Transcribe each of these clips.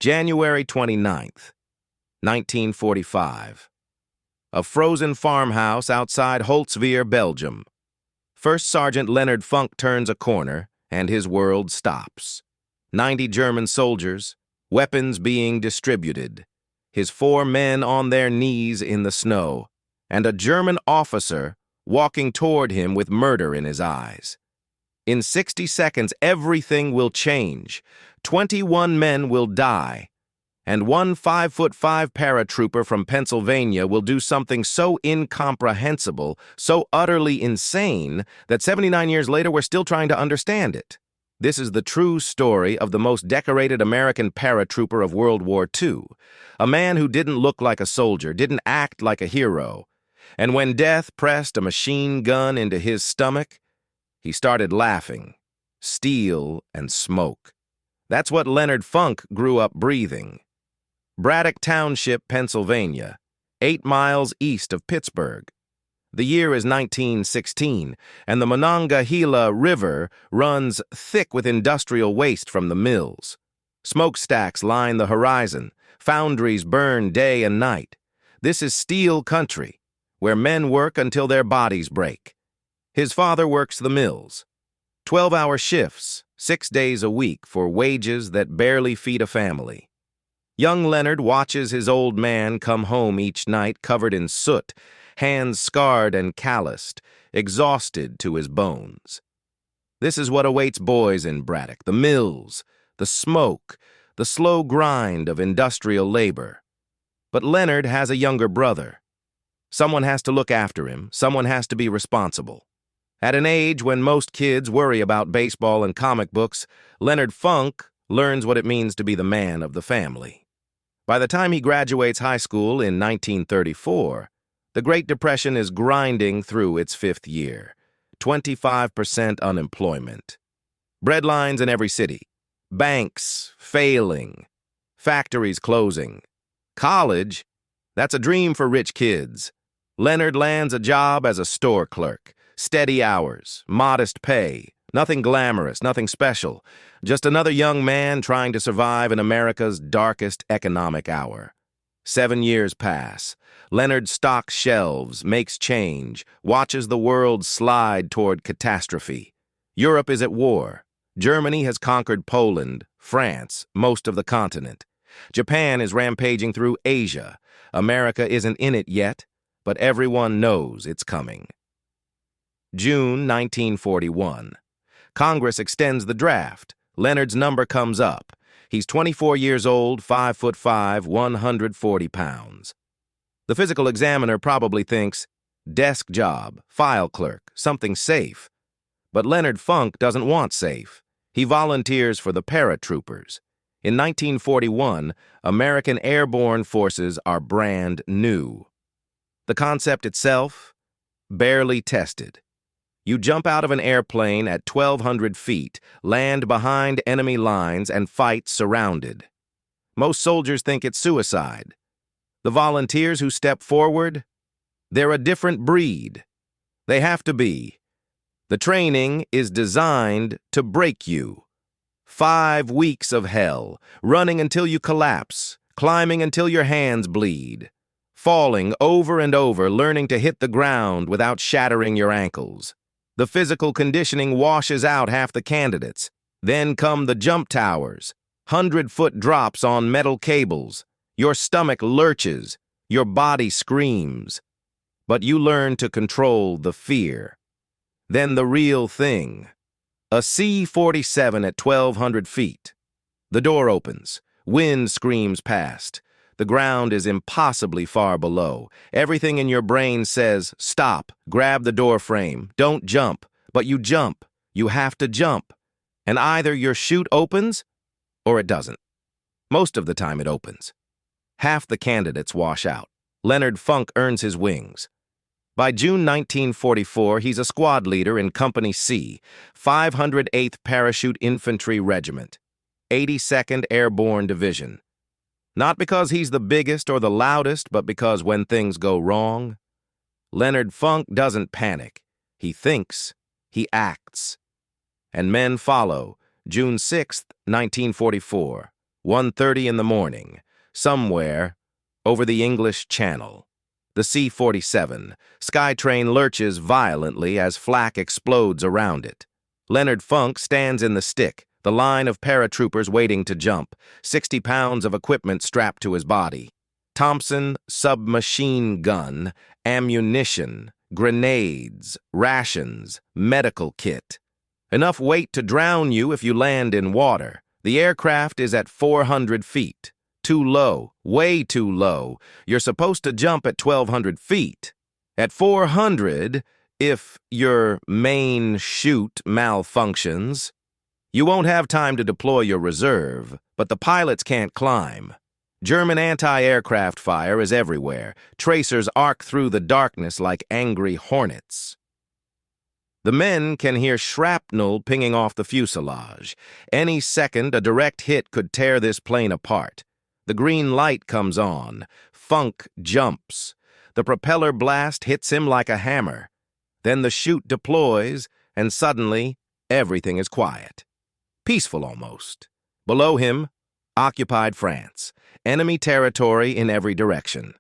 January 29th, 1945. A frozen farmhouse outside Holtzwihr, Belgium. First Sergeant Leonard Funk turns a corner, and his world stops. 90 German soldiers, weapons being distributed. His 4 men on their knees in the snow, and a German officer walking toward him with murder in his eyes. In 60 seconds, everything will change. 21 men will die, and one 5'5" paratrooper from Pennsylvania will do something so incomprehensible, so utterly insane, that 79 years later we're still trying to understand it. This is the true story of the most decorated American paratrooper of World War II, a man who didn't look like a soldier, didn't act like a hero, and when death pressed a machine gun into his stomach, he started laughing, steel and smoke. That's what Leonard Funk grew up breathing. Braddock Township, Pennsylvania, 8 miles east of Pittsburgh. The year is 1916, and the Monongahela River runs thick with industrial waste from the mills. Smokestacks line the horizon. Foundries burn day and night. This is steel country, where men work until their bodies break. His father works the mills. 12-hour shifts, 6 days a week for wages that barely feed a family. Young Leonard watches his old man come home each night covered in soot, hands scarred and calloused, exhausted to his bones. This is what awaits boys in Braddock: the mills, the smoke, the slow grind of industrial labor. But Leonard has a younger brother. Someone has to look after him. Someone has to be responsible. At an age when most kids worry about baseball and comic books, Leonard Funk learns what it means to be the man of the family. By the time he graduates high school in 1934, the Great Depression is grinding through its 5th year. 25% unemployment. Breadlines in every city. Banks failing. Factories closing. College, that's a dream for rich kids. Leonard lands a job as a store clerk. Steady hours, modest pay, nothing glamorous, nothing special. Just another young man trying to survive in America's darkest economic hour. 7 years pass. Leonard stocks shelves, makes change, watches the world slide toward catastrophe. Europe is at war. Germany has conquered Poland, France, most of the continent. Japan is rampaging through Asia. America isn't in it yet, but everyone knows it's coming. June 1941. Congress extends the draft. Leonard's number comes up. He's 24 years old, 5'5", 140 pounds. The physical examiner probably thinks, desk job, file clerk, something safe. But Leonard Funk doesn't want safe. He volunteers for the paratroopers. In 1941, American airborne forces are brand new. The concept itself, barely tested. You jump out of an airplane at 1,200 feet, land behind enemy lines, and fight surrounded. Most soldiers think it's suicide. The volunteers who step forward, they're a different breed. They have to be. The training is designed to break you. 5 weeks of hell, running until you collapse, climbing until your hands bleed, falling over and over, learning to hit the ground without shattering your ankles. The physical conditioning washes out half the candidates. Then come the jump towers, 100-foot drops on metal cables. Your stomach lurches, your body screams. But you learn to control the fear. Then the real thing. A C-47 at 1,200 feet. The door opens. Wind screams past. The ground is impossibly far below. Everything in your brain says, stop, grab the door frame, don't jump. But you jump. You have to jump. And either your chute opens, or it doesn't. Most of the time it opens. Half the candidates wash out. Leonard Funk earns his wings. By June 1944, he's a squad leader in Company C, 508th Parachute Infantry Regiment, 82nd Airborne Division. Not because he's the biggest or the loudest, but because when things go wrong, Leonard Funk doesn't panic. He thinks, he acts. And men follow, June 6, 1944, 1:30 in the morning, somewhere over the English Channel. The C-47, Skytrain lurches violently as flak explodes around it. Leonard Funk stands in the stick, the line of paratroopers waiting to jump, 60 pounds of equipment strapped to his body. Thompson submachine gun, ammunition, grenades, rations, medical kit. Enough weight to drown you if you land in water. The aircraft is at 400 feet. Too low, way too low. You're supposed to jump at 1,200 feet. At 400, if your main chute malfunctions, you won't have time to deploy your reserve, but the pilots can't climb. German anti-aircraft fire is everywhere. Tracers arc through the darkness like angry hornets. The men can hear shrapnel pinging off the fuselage. Any second, a direct hit could tear this plane apart. The green light comes on. Funk jumps. The propeller blast hits him like a hammer. Then the chute deploys, and suddenly, everything is quiet. Peaceful almost. Below him, occupied France. Enemy territory in every direction.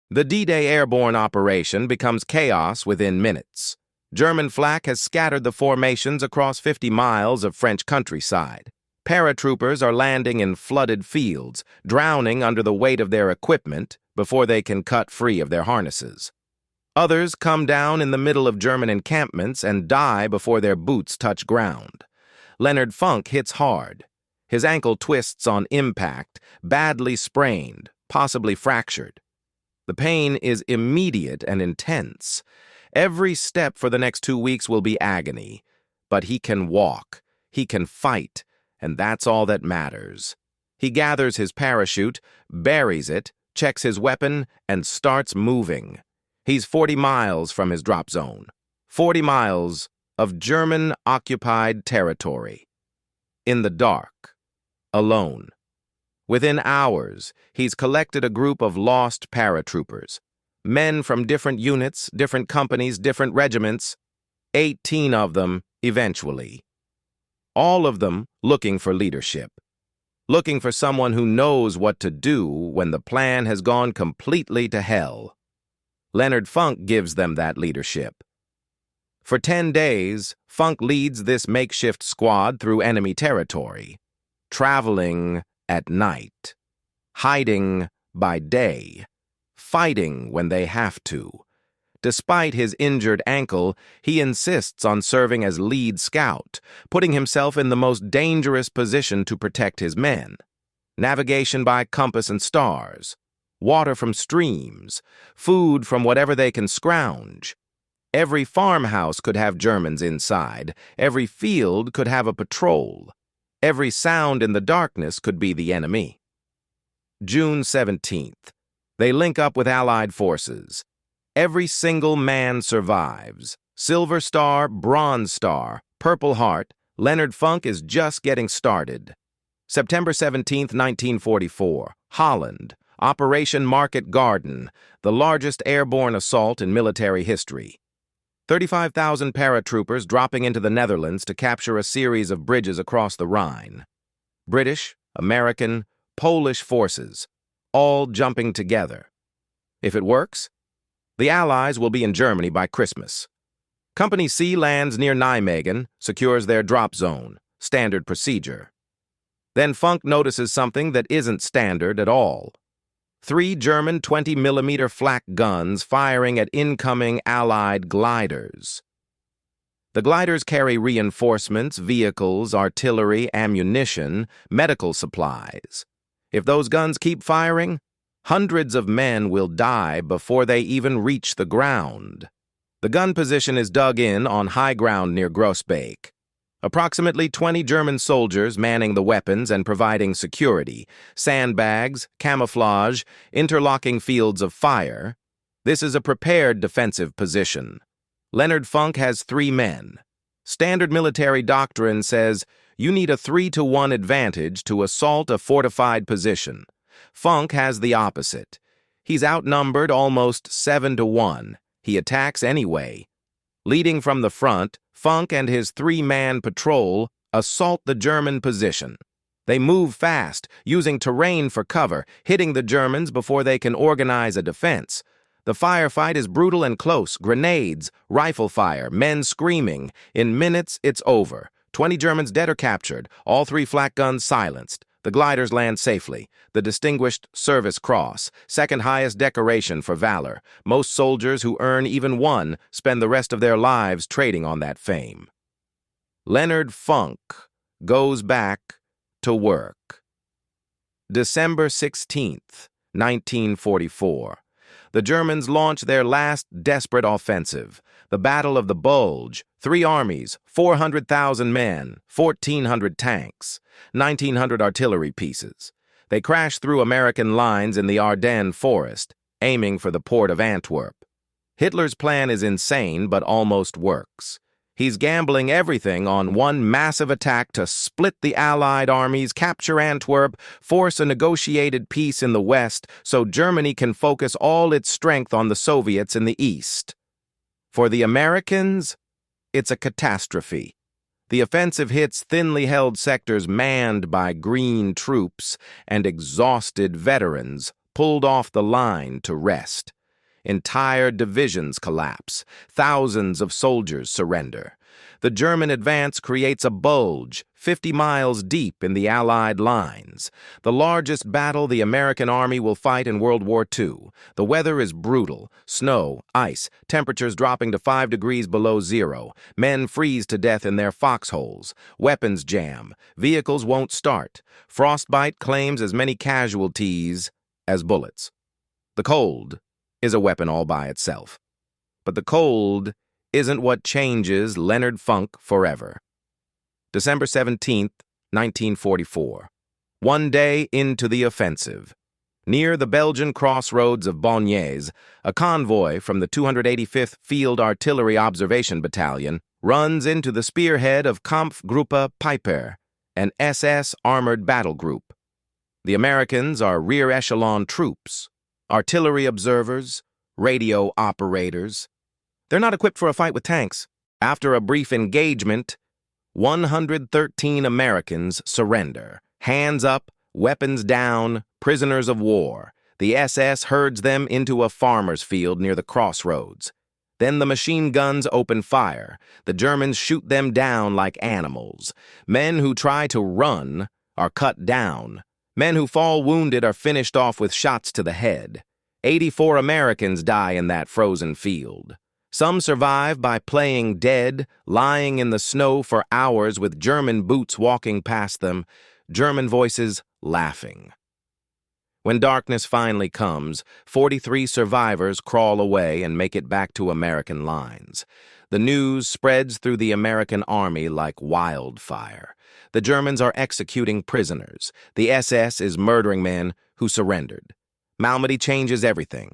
The D-Day airborne operation becomes chaos within minutes. German flak has scattered the formations across 50 miles of French countryside. Paratroopers are landing in flooded fields, drowning under the weight of their equipment before they can cut free of their harnesses. Others come down in the middle of German encampments and die before their boots touch ground. Leonard Funk hits hard. His ankle twists on impact, badly sprained, possibly fractured. The pain is immediate and intense. Every step for the next 2 weeks will be agony. But he can walk, he can fight, and that's all that matters. He gathers his parachute, buries it, checks his weapon, and starts moving. He's 40 miles from his drop zone. 40 miles of German-occupied territory. In the dark. Alone. Within hours, he's collected a group of lost paratroopers. Men from different units, different companies, different regiments. 18 of them, eventually. All of them looking for leadership. Looking for someone who knows what to do when the plan has gone completely to hell. Leonard Funk gives them that leadership. For 10 days, Funk leads this makeshift squad through enemy territory. Traveling at night. Hiding by day. Fighting when they have to. Despite his injured ankle, he insists on serving as lead scout, putting himself in the most dangerous position to protect his men. Navigation by compass and stars, water from streams, food from whatever they can scrounge. Every farmhouse could have Germans inside. Every field could have a patrol. Every sound in the darkness could be the enemy. June 17th. They link up with Allied forces. Every single man survives. Silver Star, Bronze Star, Purple Heart. Leonard Funk is just getting started. September 17, 1944. Holland. Operation Market Garden, the largest airborne assault in military history. 35,000 paratroopers dropping into the Netherlands to capture a series of bridges across the Rhine. British, American, Polish forces, all jumping together. If it works, the Allies will be in Germany by Christmas. Company C lands near Nijmegen, secures their drop zone, standard procedure. Then Funk notices something that isn't standard at all. 3 German 20mm flak guns firing at incoming Allied gliders. The gliders carry reinforcements, vehicles, artillery, ammunition, medical supplies. If those guns keep firing, hundreds of men will die before they even reach the ground. The gun position is dug in on high ground near Grossbeek. Approximately 20 German soldiers manning the weapons and providing security, sandbags, camouflage, interlocking fields of fire. This is a prepared defensive position. Leonard Funk has 3 men. Standard military doctrine says you need a 3-to-1 advantage to assault a fortified position. Funk has the opposite. He's outnumbered almost 7-to-1. He attacks anyway. Leading from the front, Funk and his 3-man patrol assault the German position. They move fast, using terrain for cover, hitting the Germans before they can organize a defense. The firefight is brutal and close. Grenades, rifle fire, men screaming. In minutes, it's over. 20 Germans dead or captured, all 3 flak guns silenced. The gliders land safely. The Distinguished Service Cross, second highest decoration for valor. Most soldiers who earn even one spend the rest of their lives trading on that fame. Leonard Funk goes back to work. December 16th, 1944. The Germans launch their last desperate offensive, the Battle of the Bulge. 3 armies, 400,000 men, 1,400 tanks, 1,900 artillery pieces. They crash through American lines in the Ardennes forest, aiming for the port of Antwerp. Hitler's plan is insane, but almost works. He's gambling everything on one massive attack to split the Allied armies, capture Antwerp, force a negotiated peace in the West so Germany can focus all its strength on the Soviets in the East. For the Americans, it's a catastrophe. The offensive hits thinly held sectors manned by green troops and exhausted veterans pulled off the line to rest. Entire divisions collapse. Thousands of soldiers surrender. The German advance creates a bulge 50 miles deep in the Allied lines, the largest battle the American army will fight in World War II. The weather is brutal. Snow, ice, temperatures dropping to 5 degrees below zero. Men freeze to death in their foxholes. Weapons jam. Vehicles won't start. Frostbite claims as many casualties as bullets. The cold is a weapon all by itself. But the cold isn't what changes Leonard Funk forever. December 17th, 1944. One day into the offensive. Near the Belgian crossroads of Bagnères, a convoy from the 285th Field Artillery Observation Battalion runs into the spearhead of Kampfgruppe Piper, an SS armored battle group. The Americans are rear-echelon troops, artillery observers, radio operators. They're not equipped for a fight with tanks. After a brief engagement, 113 Americans surrender. Hands up, weapons down, prisoners of war. The SS herds them into a farmer's field near the crossroads. Then the machine guns open fire. The Germans shoot them down like animals. Men who try to run are cut down. Men who fall wounded are finished off with shots to the head. 84 Americans die in that frozen field. Some survive by playing dead, lying in the snow for hours with German boots walking past them, German voices laughing. When darkness finally comes, 43 survivors crawl away and make it back to American lines. The news spreads through the American army like wildfire. The Germans are executing prisoners. The SS is murdering men who surrendered. Malmedy changes everything.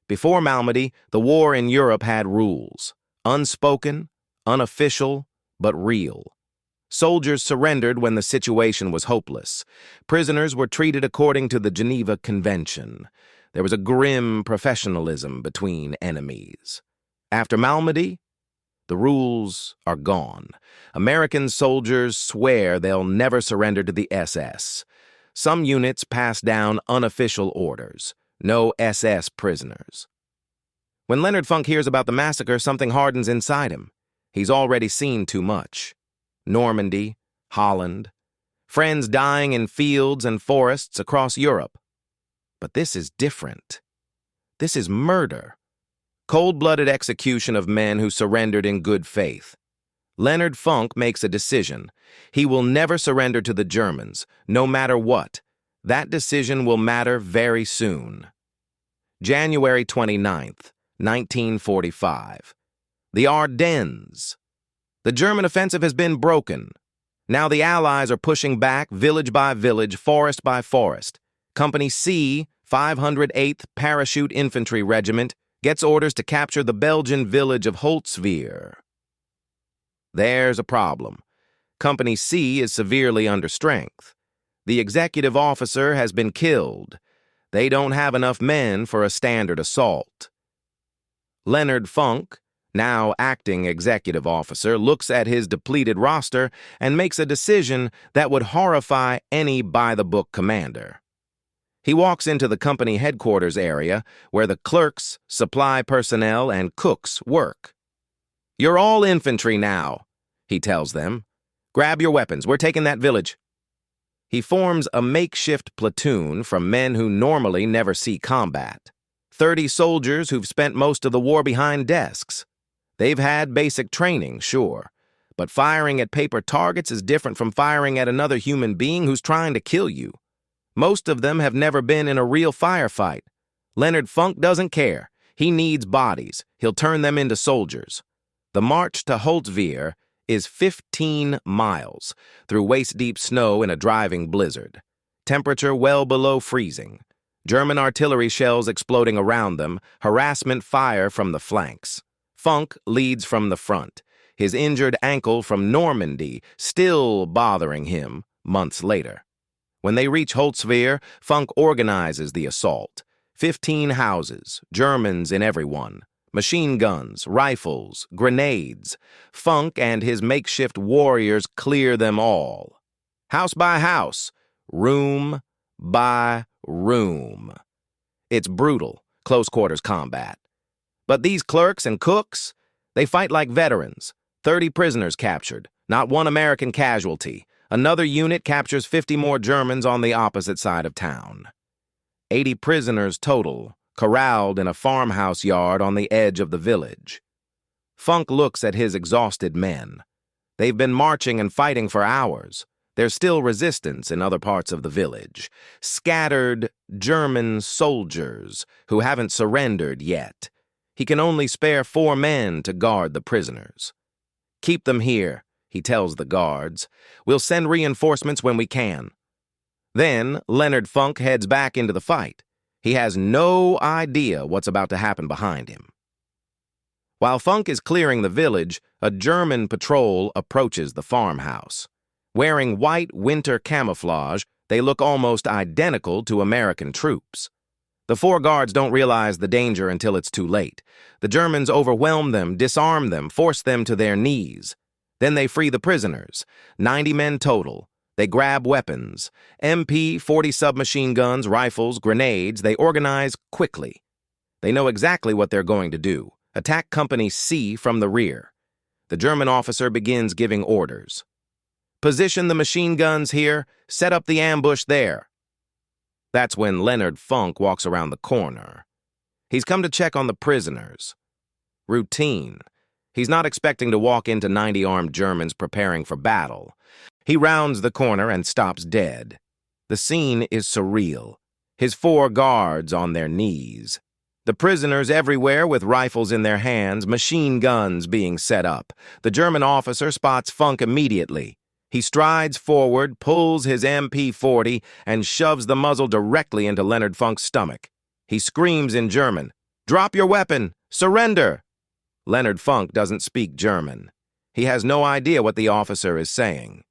Before Malmedy, the war in Europe had rules. Unspoken, unofficial, but real. Soldiers surrendered when the situation was hopeless. Prisoners were treated according to the Geneva Convention. There was a grim professionalism between enemies. After Malmedy, the rules are gone. American soldiers swear they'll never surrender to the SS. Some units pass down unofficial orders. No SS prisoners. When Leonard Funk hears about the massacre, something hardens inside him. He's already seen too much. Normandy, Holland, friends dying in fields and forests across Europe. But this is different. This is murder. Cold-blooded execution of men who surrendered in good faith. Leonard Funk makes a decision. He will never surrender to the Germans, no matter what. That decision will matter very soon. January 29th, 1945. The Ardennes. The German offensive has been broken. Now the Allies are pushing back village by village, forest by forest. Company C, 508th Parachute Infantry Regiment, gets orders to capture the Belgian village of Holtzwihr. There's a problem. Company C is severely under strength. The executive officer has been killed. They don't have enough men for a standard assault. Leonard Funk now acting executive officer, looks at his depleted roster and makes a decision that would horrify any by-the-book commander. He walks into the company headquarters area where the clerks, supply personnel, and cooks work. "You're all infantry now," he tells them. "Grab your weapons. We're taking that village." He forms a makeshift platoon from men who normally never see combat. 30 soldiers who've spent most of the war behind desks. They've had basic training, sure, but firing at paper targets is different from firing at another human being who's trying to kill you. Most of them have never been in a real firefight. Leonard Funk doesn't care. He needs bodies. He'll turn them into soldiers. The march to Holtzwihr is 15 miles through waist-deep snow in a driving blizzard. Temperature well below freezing. German artillery shells exploding around them, harassment fire from the flanks. Funk leads from the front, his injured ankle from Normandy still bothering him months later. When they reach Holtzwihr, Funk organizes the assault. 15 houses, Germans in every one. Machine guns, rifles, grenades. Funk and his makeshift warriors clear them all. House by house, room by room. It's brutal, close-quarters combat. But these clerks and cooks, they fight like veterans. 30 prisoners captured, not one American casualty. Another unit captures 50 more Germans on the opposite side of town. 80 prisoners total, corralled in a farmhouse yard on the edge of the village. Funk looks at his exhausted men. They've been marching and fighting for hours. There's still resistance in other parts of the village. Scattered German soldiers who haven't surrendered yet. He can only spare 4 men to guard the prisoners. "Keep them here," he tells the guards. "We'll send reinforcements when we can." Then Leonard Funk heads back into the fight. He has no idea what's about to happen behind him. While Funk is clearing the village, a German patrol approaches the farmhouse. Wearing white winter camouflage, they look almost identical to American troops. The 4 guards don't realize the danger until it's too late. The Germans overwhelm them, disarm them, force them to their knees. Then they free the prisoners, 90 men total. They grab weapons, MP-40 submachine guns, rifles, grenades. They organize quickly. They know exactly what they're going to do. Attack Company C from the rear. The German officer begins giving orders. "Position the machine guns here, set up the ambush there." That's when Leonard Funk walks around the corner. He's come to check on the prisoners. Routine. He's not expecting to walk into 90 armed Germans preparing for battle. He rounds the corner and stops dead. The scene is surreal. His 4 guards on their knees. The prisoners everywhere with rifles in their hands, machine guns being set up. The German officer spots Funk immediately. He strides forward, pulls his MP-40, and shoves the muzzle directly into Leonard Funk's stomach. He screams in German, "Drop your weapon! Surrender!" Leonard Funk doesn't speak German. He has no idea what the officer is saying.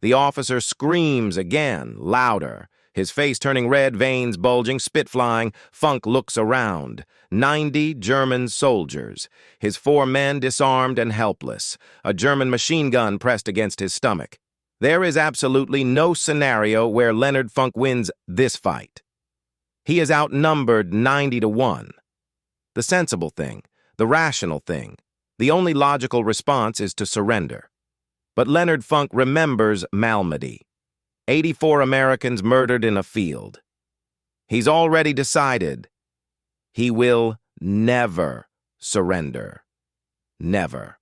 The officer screams again, louder. His face turning red, veins bulging, spit flying. Funk looks around. 90 German soldiers. His 4 men disarmed and helpless. A German machine gun pressed against his stomach. There is absolutely no scenario where Leonard Funk wins this fight. He is outnumbered 90-1. The sensible thing, the rational thing, the only logical response is to surrender. But Leonard Funk remembers Malmedy. 84 Americans murdered in a field. He's already decided he will never surrender. Never.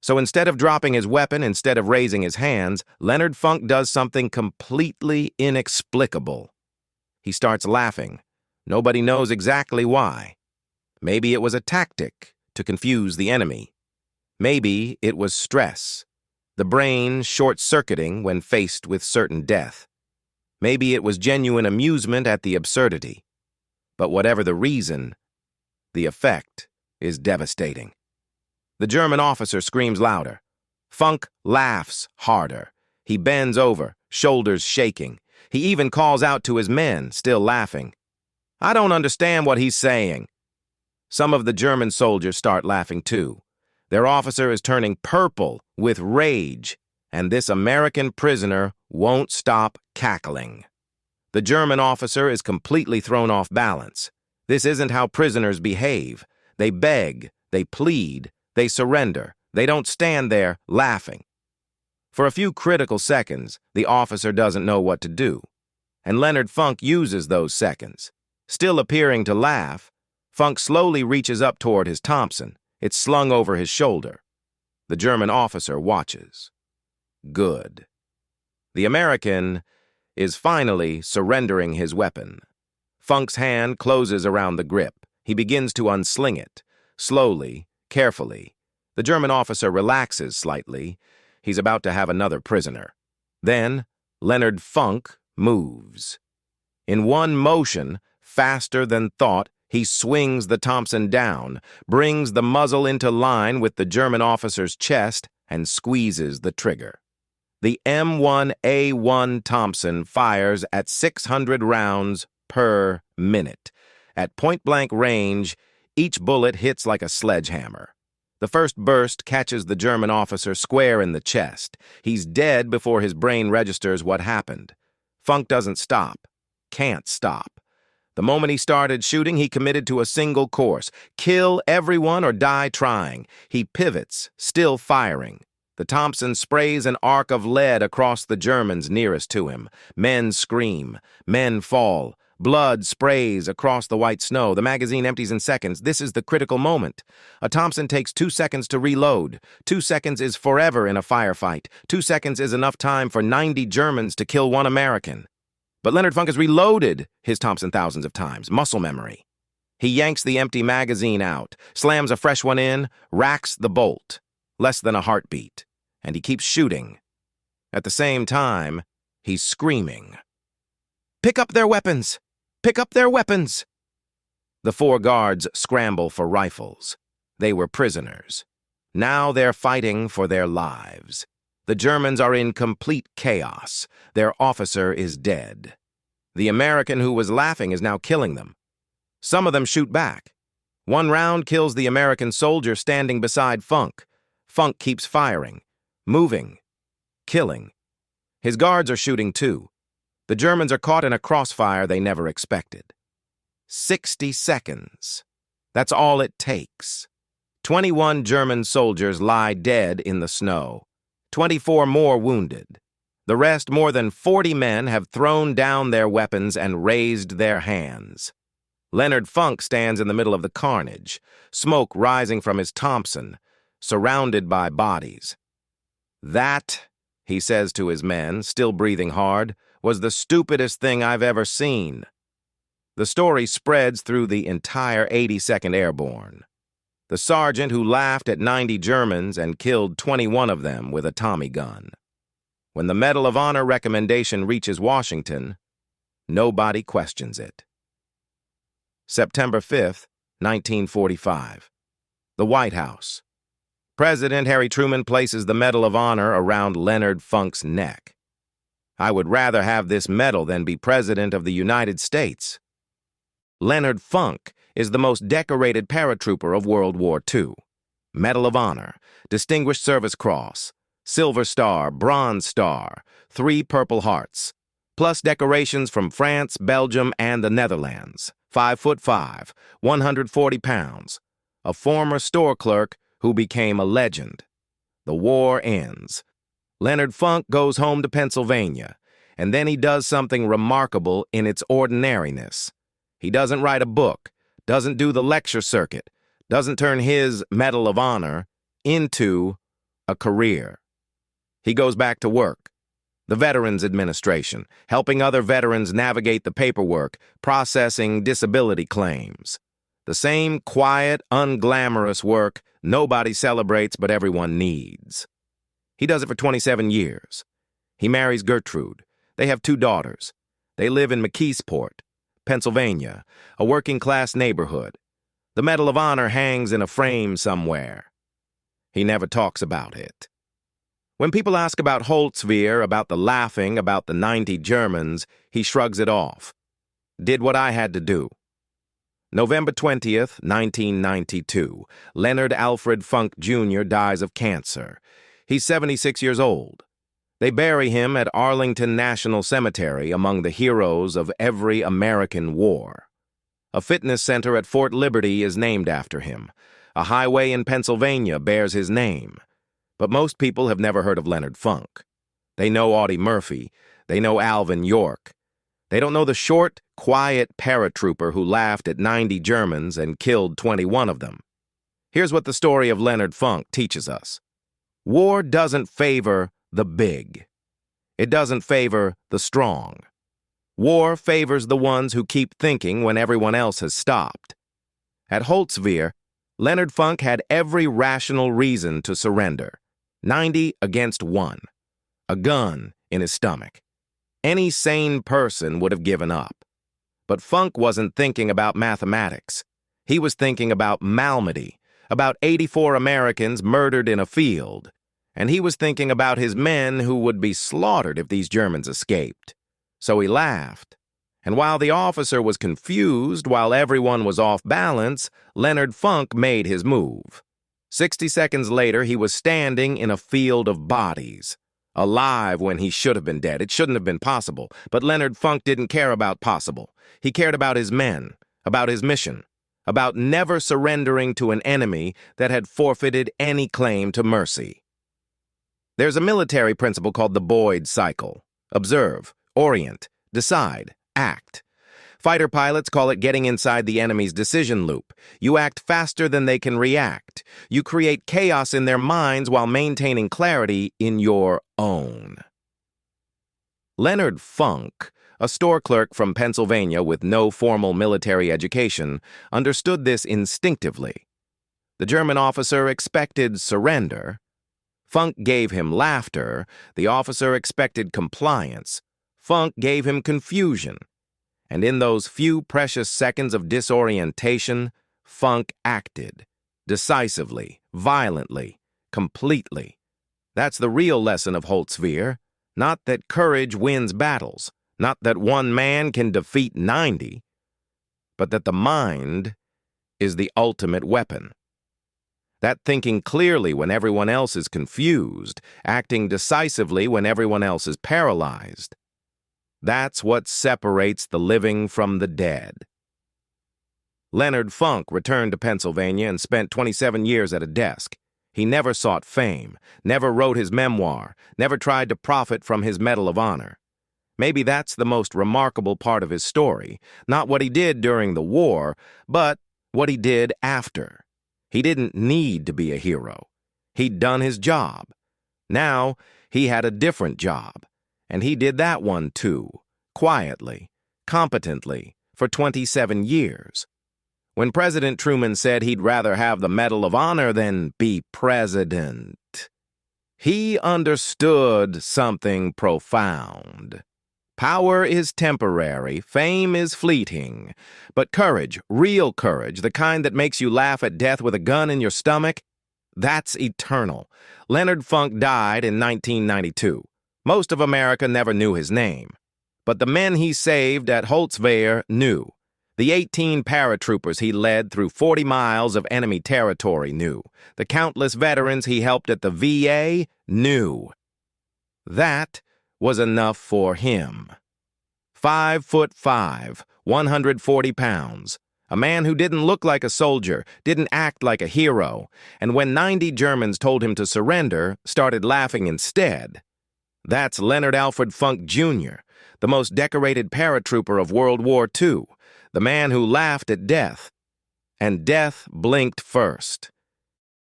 So instead of dropping his weapon, instead of raising his hands, Leonard Funk does something completely inexplicable. He starts laughing. Nobody knows exactly why. Maybe it was a tactic to confuse the enemy. Maybe it was stress, the brain short-circuiting when faced with certain death. Maybe it was genuine amusement at the absurdity. But whatever the reason, the effect is devastating. The German officer screams louder. Funk laughs harder. He bends over, shoulders shaking. He even calls out to his men, still laughing. "I don't understand what he's saying." Some of the German soldiers start laughing too. Their officer is turning purple with rage, and this American prisoner won't stop cackling. The German officer is completely thrown off balance. This isn't how prisoners behave. They beg, they plead, they surrender. They don't stand there laughing. For a few critical seconds, the officer doesn't know what to do. And Leonard Funk uses those seconds. Still appearing to laugh, Funk slowly reaches up toward his Thompson. It's slung over his shoulder. The German officer watches. Good. The American is finally surrendering his weapon. Funk's hand closes around the grip. He begins to unsling it. Slowly, carefully. The German officer relaxes slightly. He's about to have another prisoner. Then, Leonard Funk moves. In one motion, faster than thought, he swings the Thompson down, brings the muzzle into line with the German officer's chest, and squeezes the trigger. The M1A1 Thompson fires at 600 rounds per minute. At point-blank range, each bullet hits like a sledgehammer. The first burst catches the German officer square in the chest. He's dead before his brain registers what happened. Funk doesn't stop. Can't stop. The moment he started shooting, he committed to a single course. Kill everyone or die trying. He pivots, still firing. The Thompson sprays an arc of lead across the Germans nearest to him. Men scream. Men fall. Blood sprays across the white snow. The magazine empties in seconds. This is the critical moment. A Thompson takes 2 seconds to reload. 2 seconds is forever in a firefight. 2 seconds is enough time for 90 Germans to kill 1 American. But Leonard Funk has reloaded his Thompson thousands of times. Muscle memory. He yanks the empty magazine out, slams a fresh one in, racks the bolt. Less than a heartbeat. And he keeps shooting. At the same time, he's screaming. "Pick up their weapons! Pick up their weapons!" The 4 guards scramble for rifles. They were prisoners. Now they're fighting for their lives. The Germans are in complete chaos. Their officer is dead. The American who was laughing is now killing them. Some of them shoot back. 1 round kills the American soldier standing beside Funk. Funk keeps firing, moving, killing. His guards are shooting too. The Germans are caught in a crossfire they never expected. 60 seconds. That's all it takes. 21 German soldiers lie dead in the snow. 24 more wounded. The rest, more than 40 men, have thrown down their weapons and raised their hands. Leonard Funk stands in the middle of the carnage, smoke rising from his Thompson, surrounded by bodies. "That," he says to his men, still breathing hard, "was the stupidest thing I've ever seen." The story spreads through the entire 82nd Airborne. The sergeant who laughed at 90 Germans and killed 21 of them with a Tommy gun. When the Medal of Honor recommendation reaches Washington, nobody questions it. September 5th, 1945. The White House. President Harry Truman places the Medal of Honor around Leonard Funk's neck. "I would rather have this medal than be President of the United States." Leonard Funk is the most decorated paratrooper of World War II. Medal of Honor, Distinguished Service Cross, Silver Star, Bronze Star, 3 Purple Hearts, plus decorations from France, Belgium, and the Netherlands. 5'5", 140 pounds. A former store clerk who became a legend. The war ends. Leonard Funk goes home to Pennsylvania, and then he does something remarkable in its ordinariness. He doesn't write a book, doesn't do the lecture circuit, doesn't turn his Medal of Honor into a career. He goes back to work. The Veterans Administration, helping other veterans navigate the paperwork, processing disability claims. The same quiet, unglamorous work nobody celebrates but everyone needs. He does it for 27 years. He marries Gertrude. They have 2 daughters. They live in McKeesport, Pennsylvania, a working-class neighborhood. The Medal of Honor hangs in a frame somewhere. He never talks about it. When people ask about Holtzwihr, about the laughing, about the 90 Germans, he shrugs it off. Did what I had to do. November 20th, 1992. Leonard Alfred Funk, Jr. dies of cancer. He's 76 years old. They bury him at Arlington National Cemetery among the heroes of every American war. A fitness center at Fort Liberty is named after him. A highway in Pennsylvania bears his name. But most people have never heard of Leonard Funk. They know Audie Murphy. They know Alvin York. They don't know the short, quiet paratrooper who laughed at 90 Germans and killed 21 of them. Here's what the story of Leonard Funk teaches us. War doesn't favor the big. It doesn't favor the strong. War favors the ones who keep thinking when everyone else has stopped. At Holtzwihr, Leonard Funk had every rational reason to surrender. 90 against 1. A gun in his stomach. Any sane person would have given up. But Funk wasn't thinking about mathematics. He was thinking about Malmedy, about 84 Americans murdered in a field. And he was thinking about his men who would be slaughtered if these Germans escaped. So he laughed. And while the officer was confused, while everyone was off balance, Leonard Funk made his move. 60 seconds later, he was standing in a field of bodies. Alive when he should have been dead. It shouldn't have been possible. But Leonard Funk didn't care about possible. He cared about his men, about his mission, about never surrendering to an enemy that had forfeited any claim to mercy. There's a military principle called the Boyd cycle. Observe, orient, decide, act. Fighter pilots call it getting inside the enemy's decision loop. You act faster than they can react. You create chaos in their minds while maintaining clarity in your own. Leonard Funk, a store clerk from Pennsylvania with no formal military education, understood this instinctively. The German officer expected surrender. Funk gave him laughter. The officer expected compliance. Funk gave him confusion. And in those few precious seconds of disorientation, Funk acted. Decisively, violently, completely. That's the real lesson of Holtzwihr. Not that courage wins battles. Not that one man can defeat 90. But that the mind is the ultimate weapon. That thinking clearly when everyone else is confused, acting decisively when everyone else is paralyzed. That's what separates the living from the dead. Leonard Funk returned to Pennsylvania and spent 27 years at a desk. He never sought fame, never wrote his memoir, never tried to profit from his Medal of Honor. Maybe that's the most remarkable part of his story, not what he did during the war, but what he did after. He didn't need to be a hero. He'd done his job. Now, he had a different job. And he did that one too, quietly, competently, for 27 years. When President Truman said he'd rather have the Medal of Honor than be president, he understood something profound. Power is temporary, fame is fleeting, but courage, real courage, the kind that makes you laugh at death with a gun in your stomach, that's eternal. Leonard Funk died in 1992. Most of America never knew his name. But the men he saved at Holtzwihr knew. The 18 paratroopers he led through 40 miles of enemy territory knew. The countless veterans he helped at the VA knew. That was enough for him. 5'5", 140 pounds. A man who didn't look like a soldier, didn't act like a hero, and when 90 Germans told him to surrender, started laughing instead. That's Leonard Alfred Funk, Jr., the most decorated paratrooper of World War II, the man who laughed at death. And death blinked first.